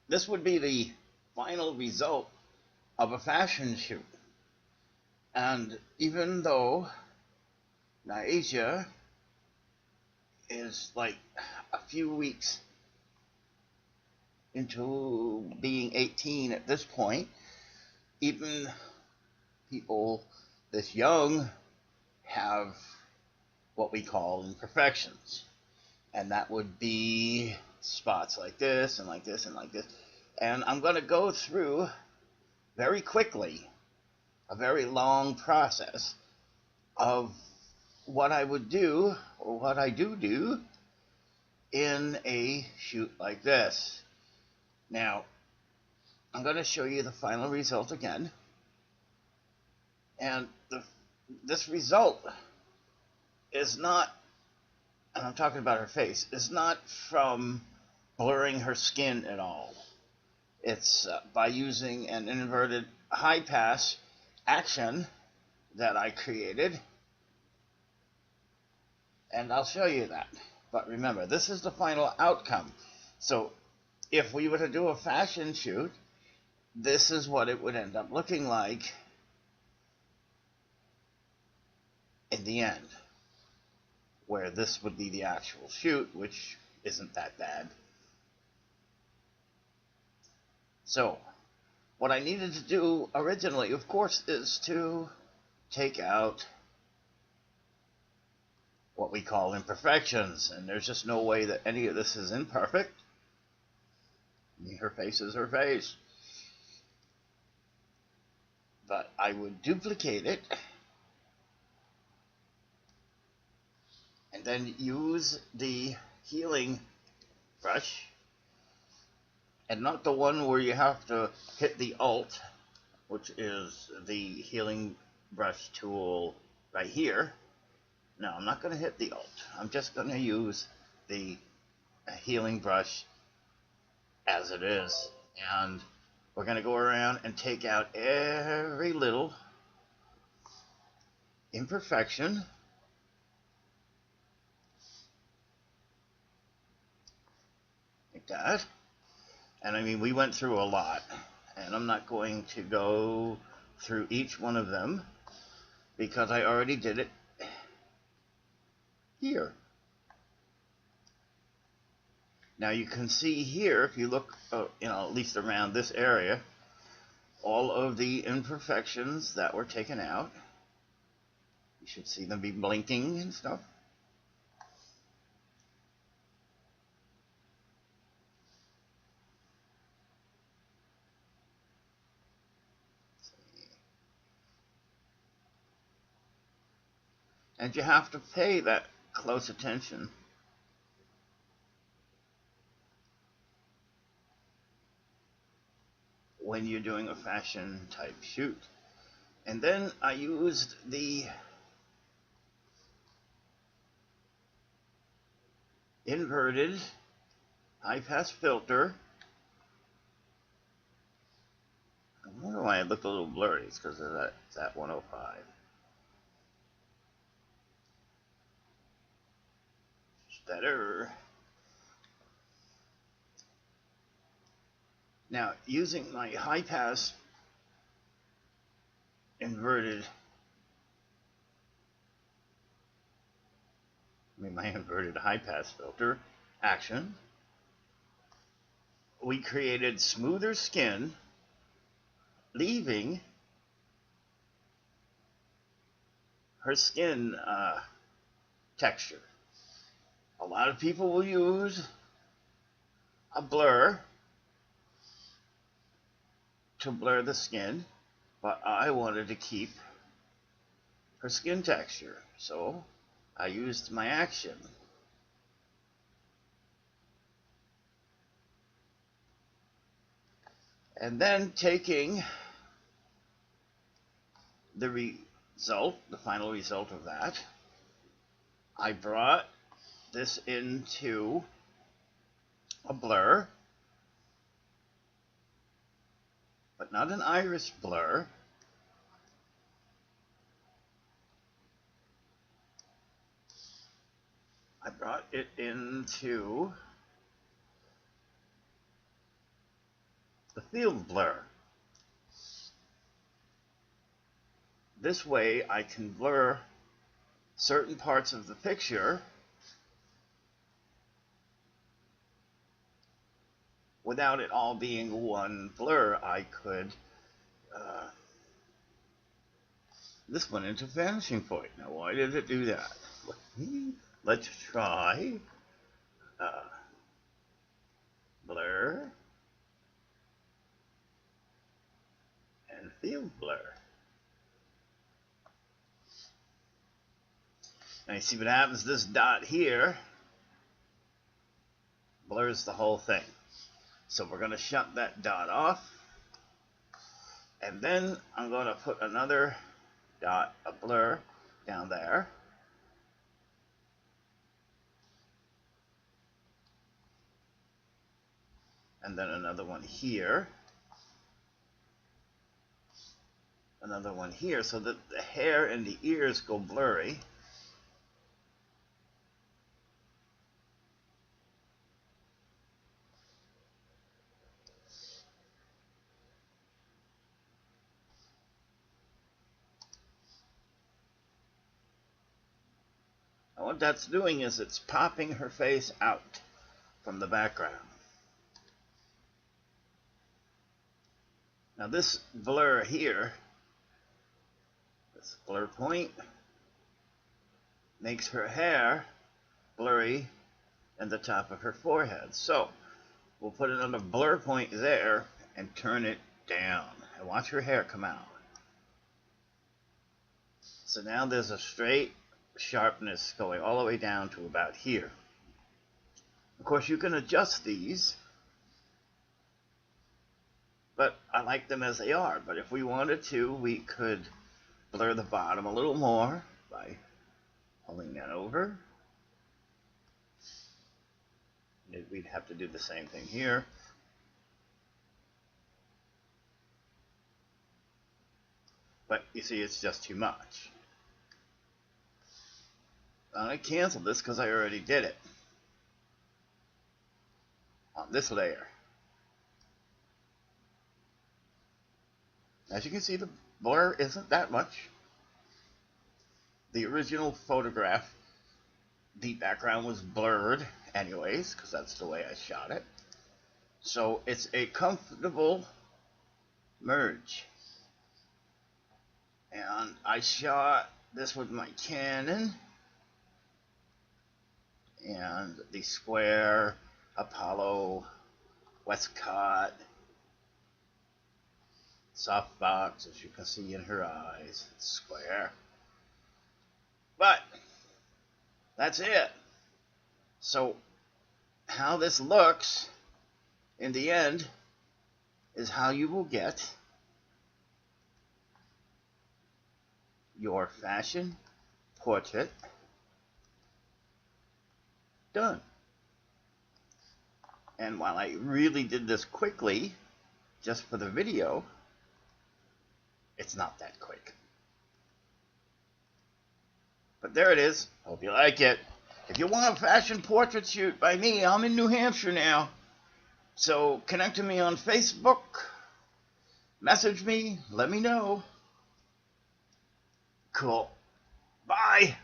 this would be the final result of a fashion shoot. And even though Niaja is like a few weeks into being 18 at this point, even people this young have what we call imperfections. And that would be spots like this and like this and like this. And I'm going to go through very quickly a very long process of what I would do or what I do in a shoot like this. Now, I'm going to show you the final result again. And this result is not, and I'm talking about her face, is not from blurring her skin at all. It's by using an inverted high pass action that I created, and I'll show you that. But remember, this is the final outcome. So if we were to do a fashion shoot, this is what it would end up looking like in the end, where this would be the actual shoot, which isn't that bad. So what I needed to do originally, of course, is to take out what we call imperfections, and there's just no way that any of this is imperfect. Her face is her face. But I would duplicate it and then use the healing brush, and not the one where you have to hit the Alt, which is the healing brush tool right here. No, I'm not going to hit the Alt. I'm just going to use the healing brush as it is, and we're going to go around and take out every little imperfection. Like that. And I mean, we went through a lot, and I'm not going to go through each one of them because I already did it here. Now you can see here, if you look, at least around this area, all of the imperfections that were taken out. You should see them be blinking and stuff. And you have to pay that close attention. When you're doing a fashion type shoot. And then I used the inverted high pass filter. I wonder why it looked a little blurry. It's because of that 105. It's better. Now, using my high pass inverted, my inverted high pass filter action, we created smoother skin, leaving her skin texture. A lot of people will use a blur to blur the skin, but I wanted to keep her skin texture, so I used my action. And then taking the result, the final result of that, I brought this into a blur, but not an iris blur. I brought it into the field blur. This way I can blur certain parts of the picture without it all being one blur. I could this went into vanishing point. Now why did it do that? Let's try blur and field blur. Now you see what happens, this dot here blurs the whole thing. So we're going to shut that dot off, and then I'm going to put another dot, a blur, down there. And then another one here. Another one here, so that the hair and the ears go blurry. And what that's doing is it's popping her face out from the background. Now this blur here, this blur point, makes her hair blurry in the top of her forehead. So we'll put another blur point there and turn it down. And watch her hair come out. So now there's a straight sharpness going all the way down to about here. Of course, you can adjust these, but I like them as they are. But if we wanted to, we could blur the bottom a little more by pulling that over. We'd have to do the same thing here. But you see, it's just too much. I'm going to cancel this because I already did it on this layer. As you can see, the blur isn't that much. The original photograph, the background was blurred anyways, because that's the way I shot it. So it's a comfortable merge. And I shot this with my Canon and the square Apollo Westcott softbox, as you can see in her eyes, it's square. But that's it. So how this looks in the end is how you will get your fashion portrait done. And while I really did this quickly, just for the video, it's not that quick. But there it is. Hope you like it. If you want a fashion portrait shoot by me, I'm in New Hampshire now. So connect to me on Facebook. Message me. Let me know. Cool. Bye.